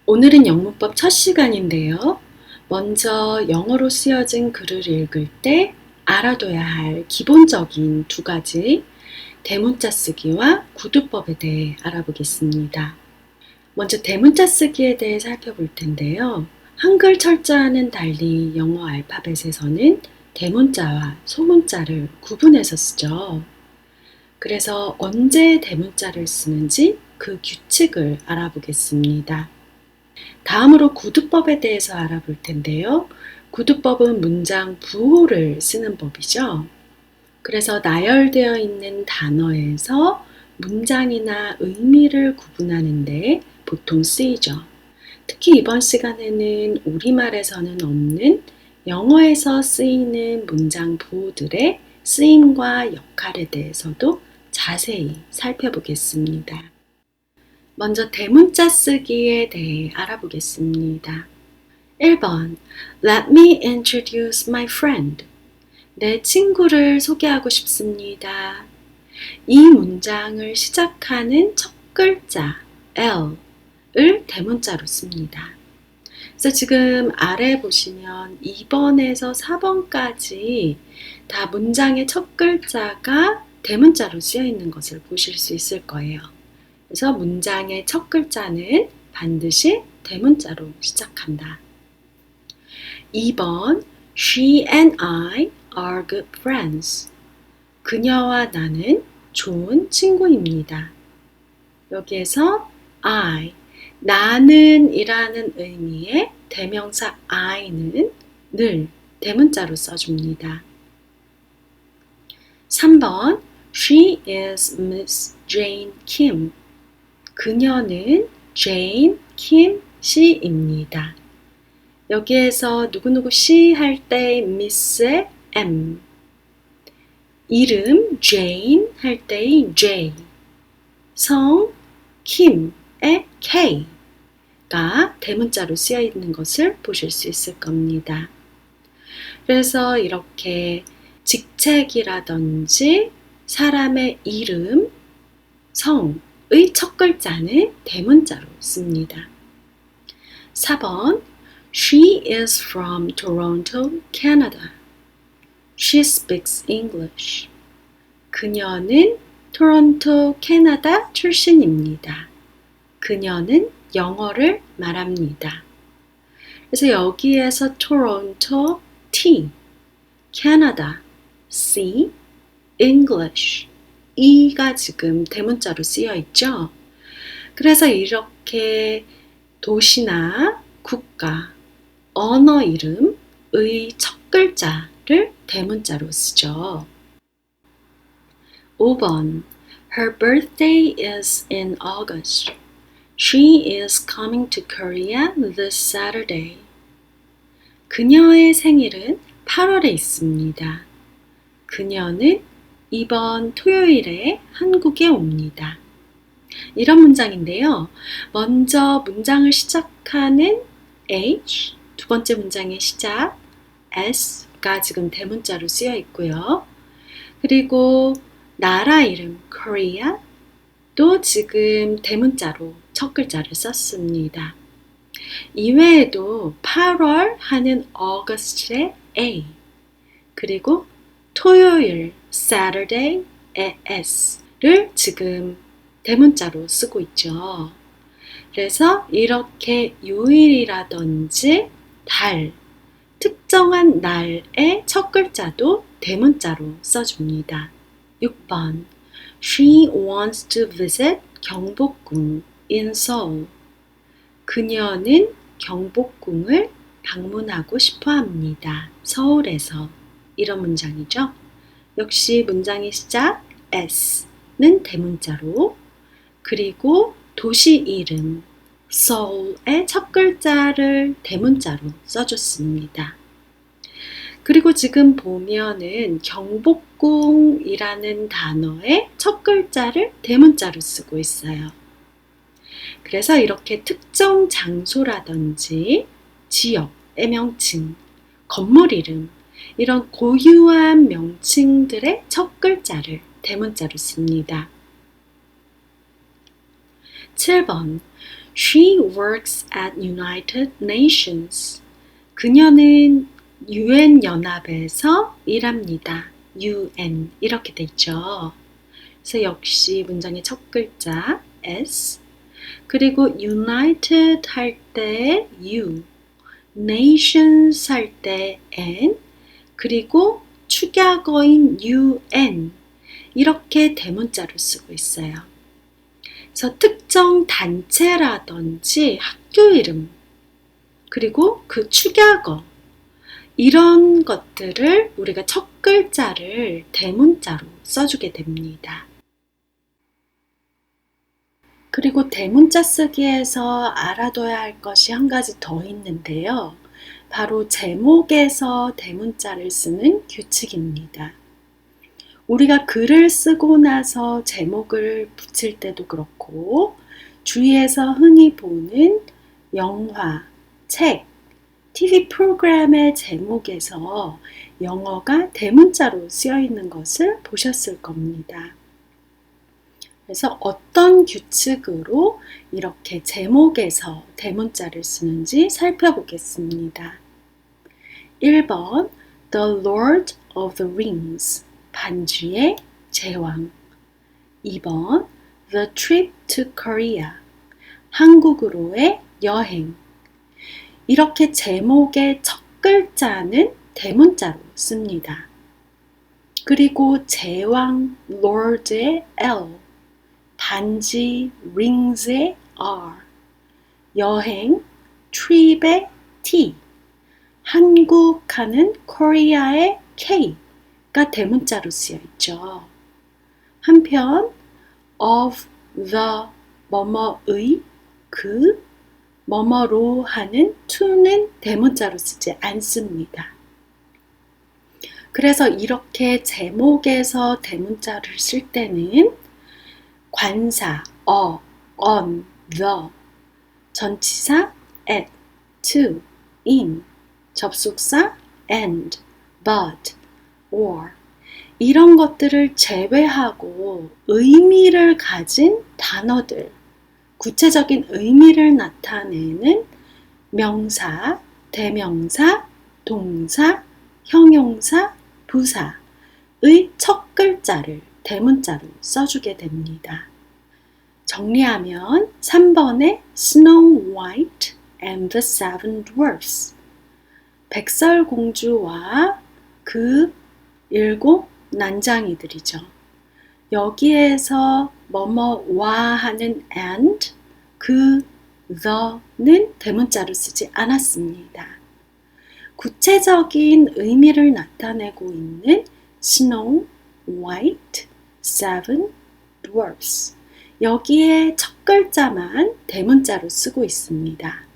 오늘은 영문법 첫 시간인데요. 먼저 영어로 쓰여진 글을 읽을 때 알아둬야 할 기본적인 두 가지 대문자 쓰기와 구두법에 대해 알아보겠습니다. 먼저 대문자 쓰기에 대해 살펴볼 텐데요. 한글 철자와는 달리 영어 알파벳에서는 대문자와 소문자를 구분해서 쓰죠. 그래서 언제 대문자를 쓰는지 그 규칙을 알아보겠습니다. 다음으로 구두법에 대해서 알아볼 텐데요. 구두법은 문장 부호를 쓰는 법이죠. 그래서 나열되어 있는 단어에서 문장이나 의미를 구분하는데 보통 쓰이죠. 특히 이번 시간에는 우리말에서는 없는 영어에서 쓰이는 문장 부호들의 쓰임과 역할에 대해서도 자세히 살펴보겠습니다. 먼저 대문자 쓰기에 대해 알아보겠습니다. 1번 Let me introduce my friend. 내 친구를 소개하고 싶습니다. 이 문장을 시작하는 첫 글자 L을 대문자로 씁니다. 그래서 지금 아래 보시면 2번에서 4번까지 다 문장의 첫 글자가 대문자로 쓰여 있는 것을 보실 수 있을 거예요. 그래서 문장의 첫 글자는 반드시 대문자로 시작한다. 2번 She and I are good friends. 그녀와 나는 좋은 친구입니다. 여기에서 I, 나는 이라는 의미의 대명사 I는 늘 대문자로 써줍니다. 3번 She is Miss Jane Kim. 그녀는 Jane Kim 씨입니다. 여기에서 누구누구 씨 할 때 Miss의 M, 이름 Jane 할 때의 J, 성 Kim의 K가 대문자로 쓰여 있는 것을 보실 수 있을 겁니다. 그래서 이렇게 직책이라든지 사람의 이름, 성의 첫 글자는 대문자로 씁니다. 4번 She is from Toronto, Canada. She speaks English. 그녀는 토론토, 캐나다 출신입니다. 그녀는 영어를 말합니다. 그래서 여기에서 토론토 T, 캐나다 C, English E가 지금 대문자로 쓰여 있죠. 그래서 이렇게 도시나 국가, 언어 이름의 첫 글자를 대문자로 쓰죠. 5번 Her birthday is in August. She is coming to Korea this Saturday. 그녀의 생일은 8월에 있습니다. 그녀는 이번 토요일에 한국에 옵니다. 이런 문장인데요. 먼저 문장을 시작하는 H, 두 번째 문장의 시작 S가 지금 대문자로 쓰여 있고요. 그리고 나라 이름 Korea 또 지금 대문자로 첫 글자를 썼습니다. 이외에도 8월 하는 August의 A, 그리고 토요일 Saturday의 S를 지금 대문자로 쓰고 있죠. 그래서 이렇게 요일이라든지 달, 특정한 날의 첫 글자도 대문자로 써줍니다. 6번 She wants to visit 경복궁 in Seoul. 그녀는 경복궁을 방문하고 싶어 합니다. 서울에서. 이런 문장이죠. 역시 문장의 시작 S는 대문자로, 그리고 도시 이름 Seoul의 첫 글자를 대문자로 써줬습니다. 그리고 지금 보면은 경복궁이라는 단어의 첫 글자를 대문자로 쓰고 있어요. 그래서 이렇게 특정 장소라든지 지역의 명칭, 건물 이름, 이런 고유한 명칭들의 첫 글자를 대문자로 씁니다. 7번 She works at United Nations. 그녀는 UN 연합에서 일합니다. UN 이렇게 돼 있죠. 그래서 역시 문장의 첫 글자 S, 그리고 United 할 때 U, Nations 할 때 N, 그리고 축약어인 UN 이렇게 대문자로 쓰고 있어요. 그래서 특정 단체라든지 학교 이름, 그리고 그 축약어 이런 것들을 우리가 첫 글자를 대문자로 써주게 됩니다. 그리고 대문자 쓰기에서 알아둬야 할 것이 한 가지 더 있는데요. 바로 제목에서 대문자를 쓰는 규칙입니다. 우리가 글을 쓰고 나서 제목을 붙일 때도 그렇고, 주위에서 흔히 보는 영화, 책, TV 프로그램의 제목에서 영어가 대문자로 쓰여 있는 것을 보셨을 겁니다. 그래서 어떤 규칙으로 이렇게 제목에서 대문자를 쓰는지 살펴보겠습니다. 1번 The Lord of the Rings, 반지의 제왕. 2번 The Trip to Korea, 한국으로의 여행. 이렇게 제목의 첫 글자는 대문자로 씁니다. 그리고 제왕 Lord의 L, 반지 Rings의 R, 여행 Trip의 T, 한국하는 Korea의 K가 대문자로 쓰여 있죠. 한편 of the 뭐뭐의 그 뭐뭐로 하는 to는 대문자로 쓰지 않습니다. 그래서 이렇게 제목에서 대문자를 쓸 때는 관사 on, the, 전치사 at, to, in, 접속사 and, but, or 이런 것들을 제외하고 의미를 가진 단어들, 구체적인 의미를 나타내는 명사, 대명사, 동사, 형용사, 부사의 첫 글자를 대문자로 써주게 됩니다. 정리하면 3번의 Snow White and the Seven Dwarfs, 백설공주와 그 7 난장이들이죠. 여기에서 뭐뭐와 하는 and, 그 the는 대문자로 쓰지 않았습니다. 구체적인 의미를 나타내고 있는 Snow White, Seven Dwarfs, 여기에 첫 글자만 대문자로 쓰고 있습니다.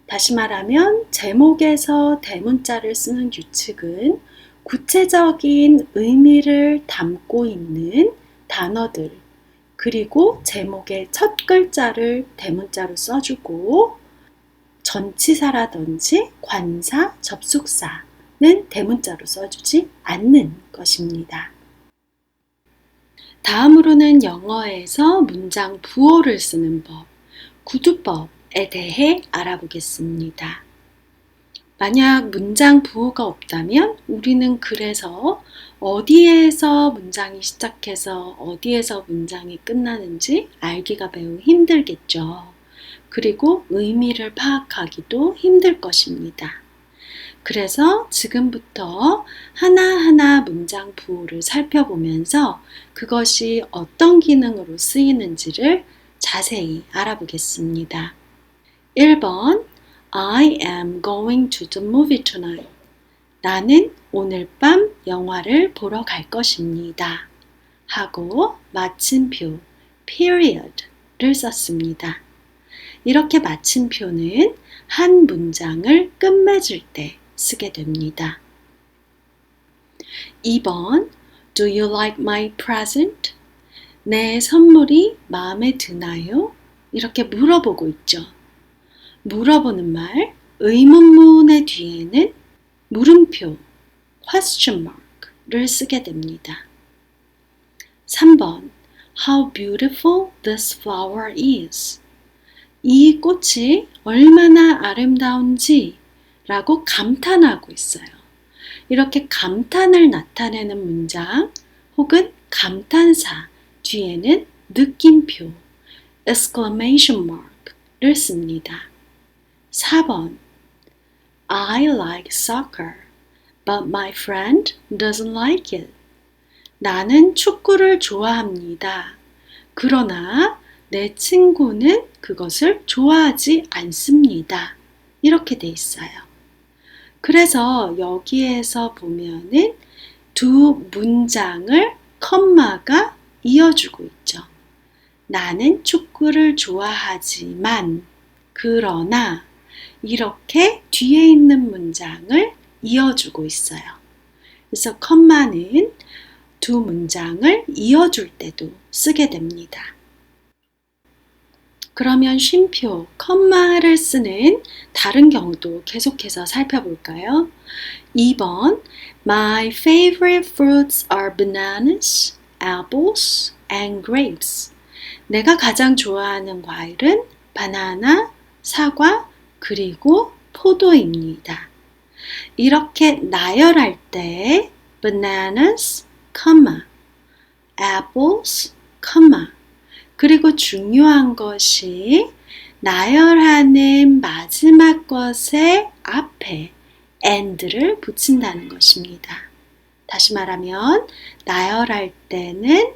다시 말하면 제목에서 대문자를 쓰는 규칙은 구체적인 의미를 담고 있는 단어들, 그리고 제목의 첫 글자를 대문자로 써주고 전치사라든지 관사, 접속사는 대문자로 써주지 않는 것입니다. 다음으로는 영어에서 문장 부호를 쓰는 법, 구두법에 대해 알아보겠습니다. 만약 문장 부호가 없다면 우리는 그래서 어디에서 문장이 시작해서 어디에서 문장이 끝나는지 알기가 매우 힘들겠죠. 그리고 의미를 파악하기도 힘들 것입니다. 그래서 지금부터 하나하나 문장 부호를 살펴보면서 그것이 어떤 기능으로 쓰이는지를 자세히 알아보겠습니다. 1번 I am going to the movie tonight. 나는 오늘 밤 영화를 보러 갈 것입니다. 하고 마침표 period를 썼습니다. 이렇게 마침표는 한 문장을 끝맺을 때 쓰게 됩니다. 2번 Do you like my present? 내 선물이 마음에 드나요? 이렇게 물어보고 있죠. 물어보는 말, 의문문의 뒤에는 물음표 question mark를 쓰게 됩니다. 3번 How beautiful this flower is. 이 꽃이 얼마나 아름다운지 라고 감탄하고 있어요. 이렇게 감탄을 나타내는 문장 혹은 감탄사 뒤에는 느낌표 exclamation mark를 씁니다. 4번 I like soccer, but my friend doesn't like it. 나는 축구를 좋아합니다. 그러나 내 친구는 그것을 좋아하지 않습니다. 이렇게 돼 있어요. 그래서 여기에서 보면은 두 문장을 컴마가 이어주고 있죠. 나는 축구를 좋아하지만, 그러나 이렇게 뒤에 있는 문장을 이어주고 있어요. 그래서 컴마는 두 문장을 이어줄 때도 쓰게 됩니다. 그러면 쉼표, 컴마를 쓰는 다른 경우도 계속해서 살펴볼까요? 2번 My favorite fruits are bananas, apples, and grapes. 내가 가장 좋아하는 과일은 바나나, 사과, 그리고 포도입니다. 이렇게 나열할 때 bananas, apples, 그리고 중요한 것이 나열하는 마지막 것의 앞에 and를 붙인다는 것입니다. 다시 말하면 나열할 때는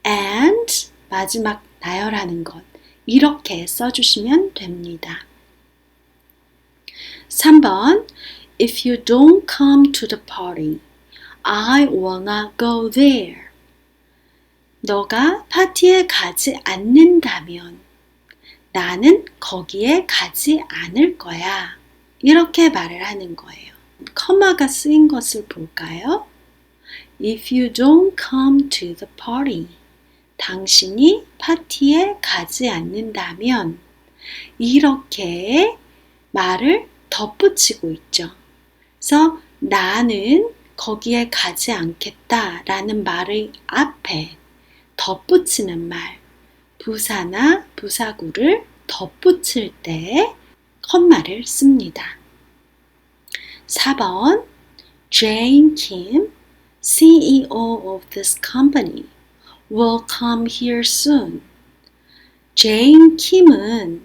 and 마지막 나열하는 것 이렇게 써주시면 됩니다. 3번 If you don't come to the party, I will not go there. 너가 파티에 가지 않는다면 나는 거기에 가지 않을 거야. 이렇게 말을 하는 거예요. 컴마가 쓰인 것을 볼까요? If you don't come to the party, 당신이 파티에 가지 않는다면 이렇게 말을 덧붙이고 있죠. 그래서 나는 거기에 가지 않겠다 라는 말의 앞에 덧붙이는 말, 부사나 부사구를 덧붙일 때 컴마를 씁니다. 4번 Jane Kim, CEO of this company, will come here soon. Jane Kim은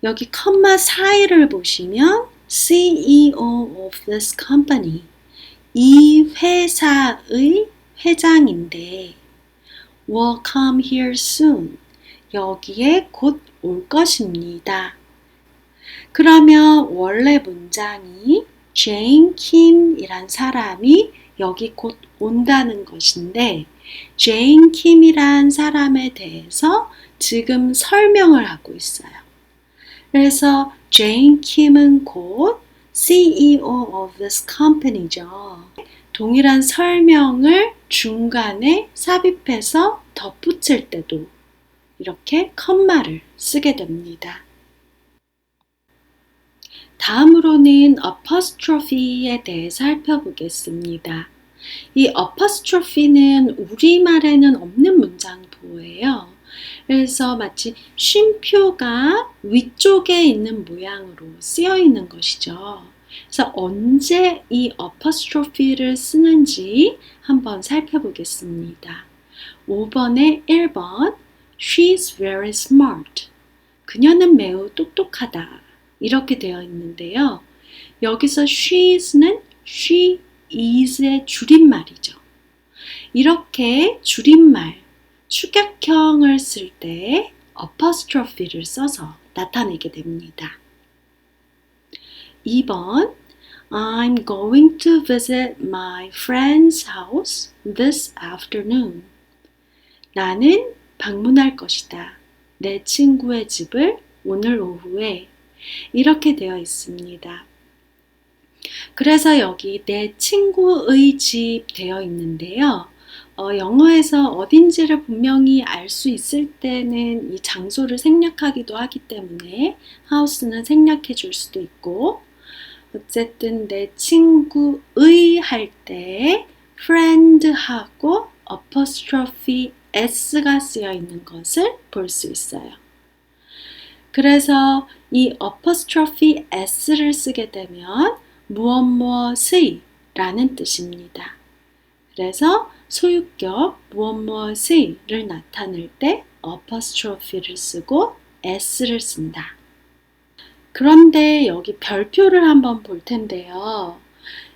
여기 컴마 사이를 보시면 CEO of this company, 이 회사의 회장인데 will come here soon. 여기에 곧 올 것입니다. 그러면 원래 문장이 Jane Kim이란 사람이 여기 곧 온다는 것인데 Jane Kim이란 사람에 대해서 지금 설명을 하고 있어요. 그래서 Jane Kim은 곧 CEO of this company죠. 동일한 설명을 중간에 삽입해서 덧붙일 때도 이렇게 컴마를 쓰게 됩니다. 다음으로는 apostrophe에 대해 살펴보겠습니다. 이 apostrophe는 우리말에는 없는 문장보예요. 그래서 마치 쉼표가 위쪽에 있는 모양으로 쓰여 있는 것이죠. 그래서 언제 이 apostrophe를 쓰는지 한번 살펴보겠습니다. 5번에 1번 She's very smart. 그녀는 매우 똑똑하다. 이렇게 되어 있는데요. 여기서 she's는 she is의 줄임말이죠. 이렇게 줄임말, 축약형을 쓸 때 apostrophe를 써서 나타내게 됩니다. 2번 I'm going to visit my friend's house this afternoon. 나는 방문할 것이다. 내 친구의 집을 오늘 오후에 이렇게 되어 있습니다. 그래서 여기 내 친구의 집 되어 있는데요. 영어에서 어딘지를 분명히 알 수 있을 때는 이 장소를 생략하기도 하기 때문에 house는 생략해 줄 수도 있고 어쨌든 내 친구의 할 때 friend하고 apostrophe s가 쓰여 있는 것을 볼 수 있어요. 그래서 이 apostrophe s를 쓰게 되면 무엇무엇의 라는 뜻입니다. 그래서 소유격 무엇무엇의를 나타낼 때 apostrophe를 쓰고 s를 쓴다. 그런데 여기 별표를 한번 볼 텐데요.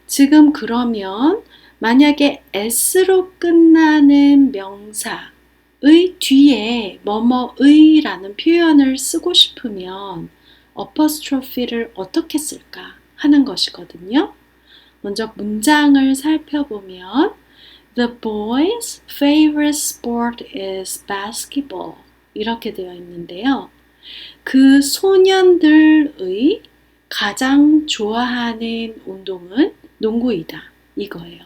지금 그러면 만약에 s로 끝나는 명사의 뒤에 뭐뭐의 라는 표현을 쓰고 싶으면 apostrophe를 어떻게 쓸까 하는 것이거든요. 먼저 문장을 살펴보면 The boys' favorite sport is basketball 이렇게 되어 있는데요. 그 소년들의 가장 좋아하는 운동은 농구이다. 이거예요.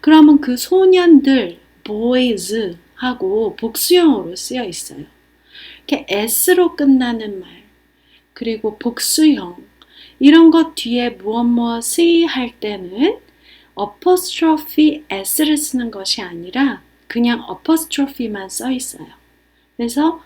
그러면 그 소년들, boys 하고 복수형으로 쓰여 있어요. 이렇게 s로 끝나는 말, 그리고 복수형, 이런 것 뒤에 무엇무엇이 할 때는 apostrophe s를 쓰는 것이 아니라 그냥 apostrophe만 써 있어요. 그래서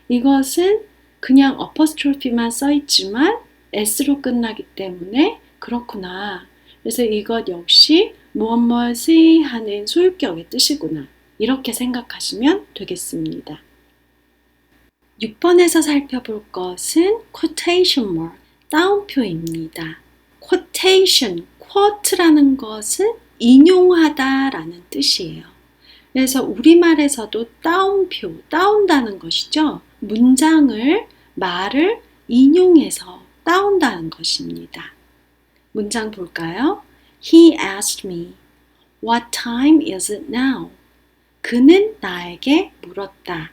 이것은 그냥 apostrophe만 써 있지만 s로 끝나기 때문에 그렇구나. 그래서 이것 역시 무엇무엇이 하는 소유격의 뜻이구나. 이렇게 생각하시면 되겠습니다. 6번에서 살펴볼 것은 quotation mark, 따옴표입니다. quotation, quote라는 것은 인용하다라는 뜻이에요. 그래서 우리말에서도 따옴표, 따온다는 것이죠. 문장을, 말을 인용해서 따온다는 것입니다. 문장 볼까요? He asked me, What time is it now? 그는 나에게 물었다.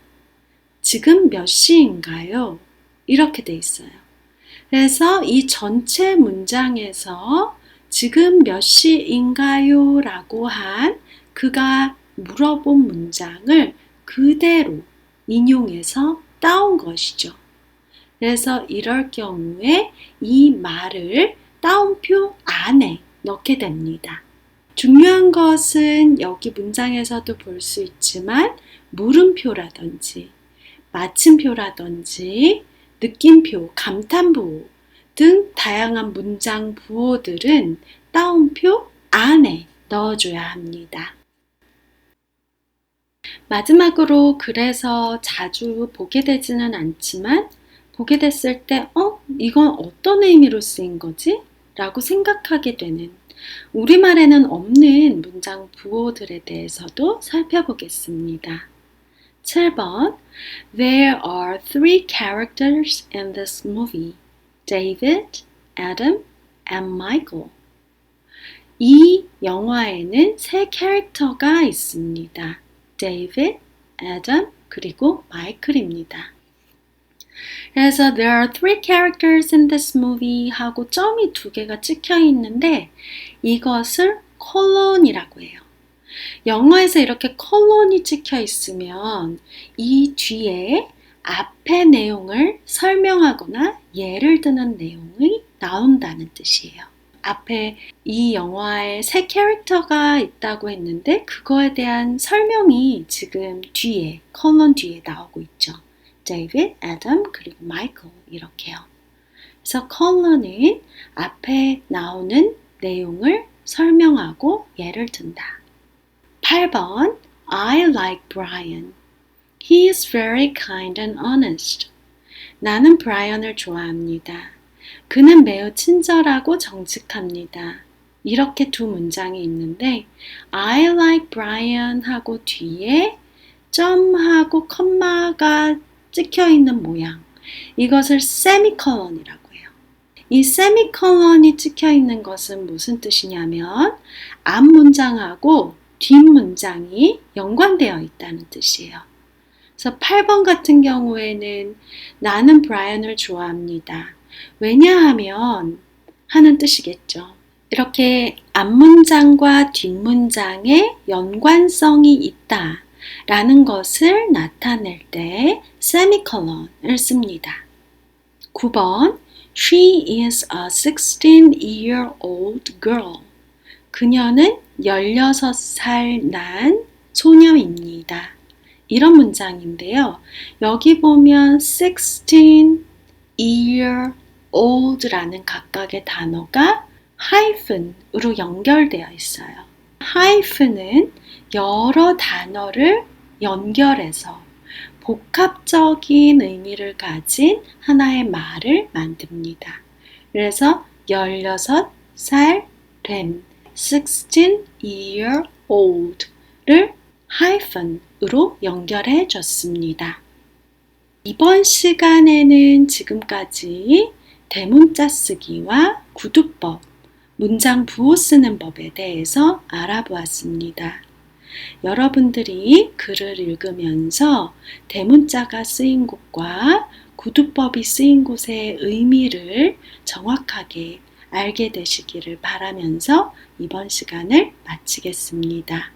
지금 몇 시인가요? 이렇게 돼 있어요. 그래서 이 전체 문장에서 지금 몇 시인가요? 라고 한 그가 물어본 문장을 그대로 인용해서 따온 것이죠. 그래서 이럴 경우에 이 말을 따옴표 안에 넣게 됩니다. 중요한 것은 여기 문장에서도 볼 수 있지만 물음표라든지 마침표라든지 느낌표, 감탄부 등 다양한 문장 부호들은 따옴표 안에 넣어줘야 합니다. 마지막으로 그래서 자주 보게 되지는 않지만 보게 됐을 때 이건 어떤 의미로 쓰인 거지? 라고 생각하게 되는 우리말에는 없는 문장 부호들에 대해서도 살펴보겠습니다. 7번 There are three characters in this movie. David, Adam, and Michael. 이 영화에는 세 캐릭터가 있습니다. David, Adam, 그리고 마이클입니다. 그래서 there are three characters in this movie 하고 점이 두 개가 찍혀 있는데 이것을 콜론이라고 해요. 영어에서 이렇게 콜론이 찍혀 있으면 이 뒤에 앞의 내용을 설명하거나 예를 드는 내용이 나온다는 뜻이에요. 앞에 이 영화에 세 캐릭터가 있다고 했는데 그거에 대한 설명이 지금 뒤에 콜론 뒤에 나오고 있죠. David, Adam, 그리고 Michael 이렇게요. 그래서 콜론은 앞에 나오는 내용을 설명하고 예를 든다. 8번 I like Brian. He is very kind and honest. 나는 브라이언을 좋아합니다. 그는 매우 친절하고 정직합니다. 이렇게 두 문장이 있는데 I like Brian 하고 뒤에 점하고 컴마가 찍혀 있는 모양. 이것을 세미콜론이라고 해요. 이 세미콜론이 찍혀 있는 것은 무슨 뜻이냐면 앞 문장하고 뒷 문장이 연관되어 있다는 뜻이에요. 그래서 8번 같은 경우에는 나는 브라이언을 좋아합니다. 왜냐하면 하는 뜻이겠죠. 이렇게 앞문장과 뒷문장에 연관성이 있다 라는 것을 나타낼 때 세미콜론을 씁니다. 9번 She is a 16-year-old girl. 그녀는 16살 난 소녀입니다. 이런 문장인데요. 여기 보면 16-year old라는 각각의 단어가 hyphen으로 연결되어 있어요. hyphen은 여러 단어를 연결해서 복합적인 의미를 가진 하나의 말을 만듭니다. 그래서 16살 된 16-year old를 hyphen으로 연결해 줬습니다. 이번 시간에는 지금까지 대문자 쓰기와 구두법, 문장 부호 쓰는 법에 대해서 알아보았습니다. 여러분들이 글을 읽으면서 대문자가 쓰인 곳과 구두법이 쓰인 곳의 의미를 정확하게 알게 되시기를 바라면서 이번 시간을 마치겠습니다.